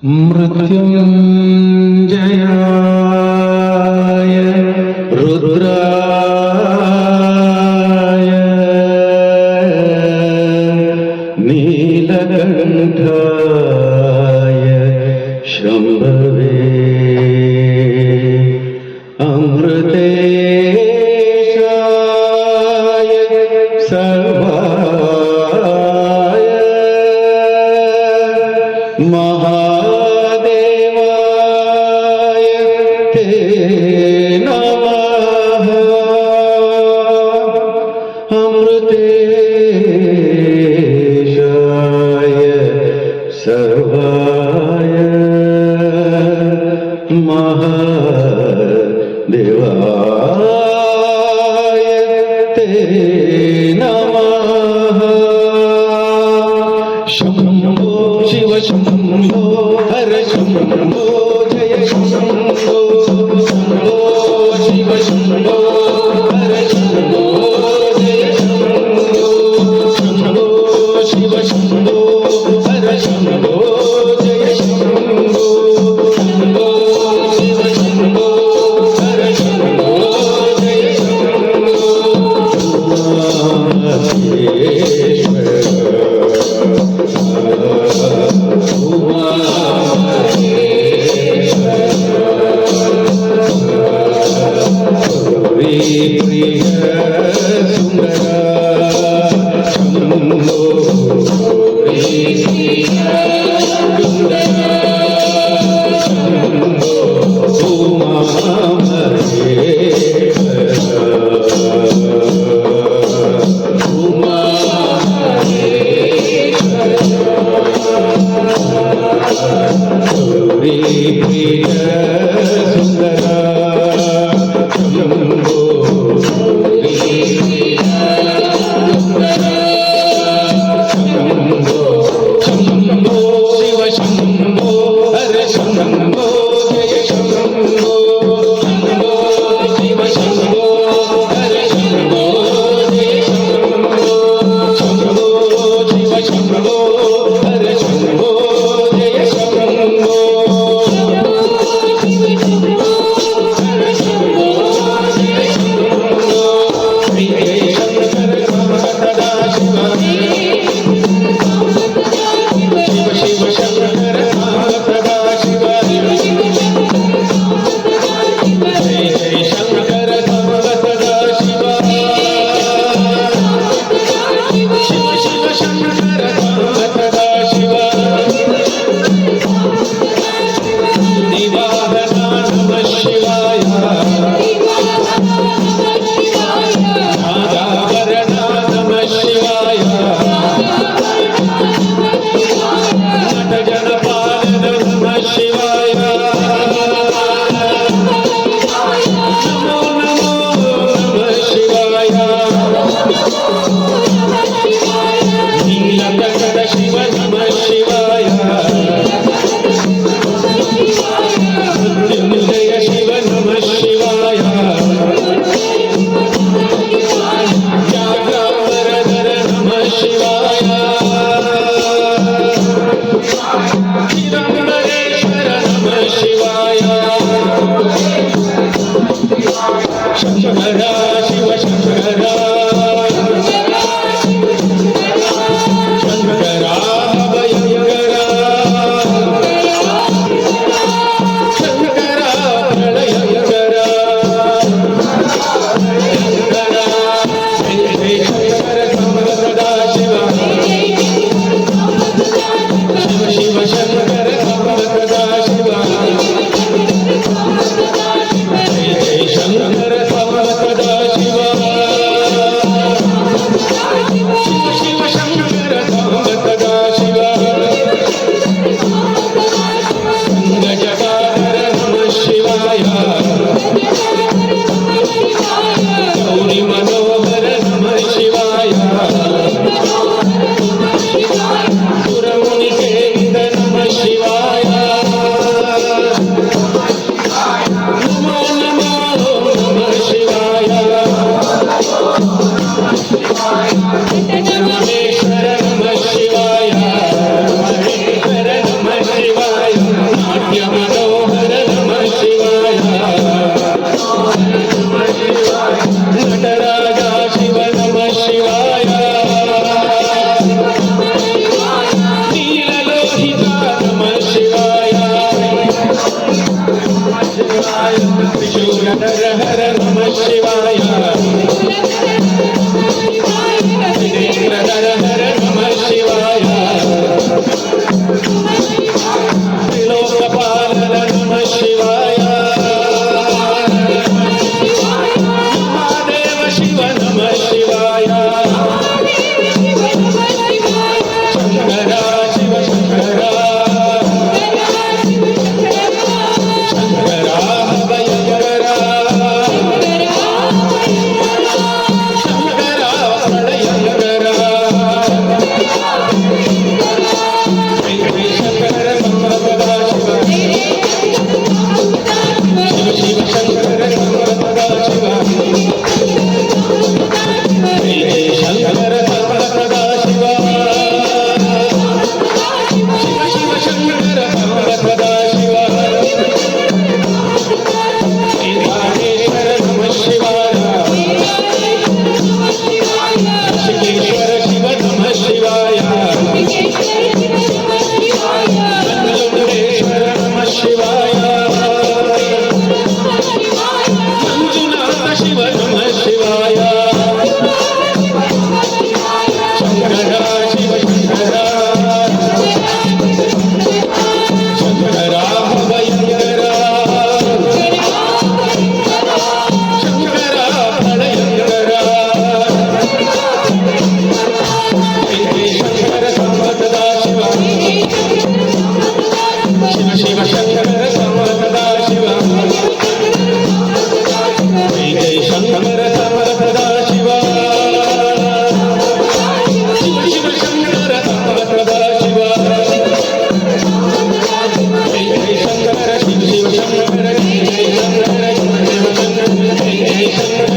मृत्युञ्जयाय रुद्राय नीलकण्ठाय शम्भवे अमृतेशाय सर्वाय महादेवाय ते नमः। अमृतेशाय सर्वाय महादेवाय ते नमः। शम्भो शिव शम्भो हर शम्भो जय शम्भो शम्भो शिव शम्भो हर शम्भो जय शम्भो शम्भो शिव शम्भो हर शम्भो जय शम्भो शम्भो शिव शम्भो हर शम्भो जय शम्भो। शिव शिव शंकर ಹರ ಹರ ನಮಃ ಶಿವಾಯ ಜಿನೇಂದ್ರ ಹರ ಹರ ನಮಃ ಶಿವಾಯ ತ್ರಿಲೋಕಪಾಲನ ನಮಃ ಶಿವಾಯ ಮಹಾದೇವ ಶಿವ ನಮಃ ಶಿವಾಯ ಶಂಕರ ಶಿವ ಶಂಕರ ಶಂಕರ ಭಯಂಕರ ಶಂಕರ ಪ್ರಳಯಂಕರ ಶಂಕರ ಸಮರ್ಪದ ಶಿವ ಶಿವ ಶಿವ ಶಂಕರ ಸಮರ್ಪದ ಶಿವ ಶಂಕರ ಸಮರ್ಪದ ಶಿವ ಶಿವ ಶಿವ ಶಂಕರ ಸಮರ್ಪದ ಶಿವ ಶ್ರೀರಾಮೇಶ್ವರ ನಮಃ ಶಿವಾಯ ಋಷಿಕೇಶ್ವರ ಶಿವ ನಮಃ ಶಿವಾಯ ನಂಜುಂಡೇಶ್ವರ ನಮಃ ಶಿವಾಯ ಮಂಜುನಾಥ ಶಿವ ನಮಃ ಶಿವಾಯ ಶಂಕರ ಶಿವ ಶಂಕರ ಶಂಕರ ಭಯಂಕರ ಶಂಕರ ಪ್ರಳಯಂಕರ ಶಂಕರ ಸಂಪದ ಶಿವ ಶಿವ ಶಿವ ಶಂಕರ ಸಂಪದ ಶಿವ ಜಯ ಶಂಕರ ಸಂಪದ ಶಿವ ಶಿವ ಶಿವ ಶಂಕರ ಸಂಪದ ಶಿವ ಜಯ ಶಂಕರ ಶಿವ ಶಿವ ಶಂಕರ ಜಯ ಶಂಕರ ಶಿವ ಶಿವ ಶಂಕರ ಜಯ ಶಂಕರ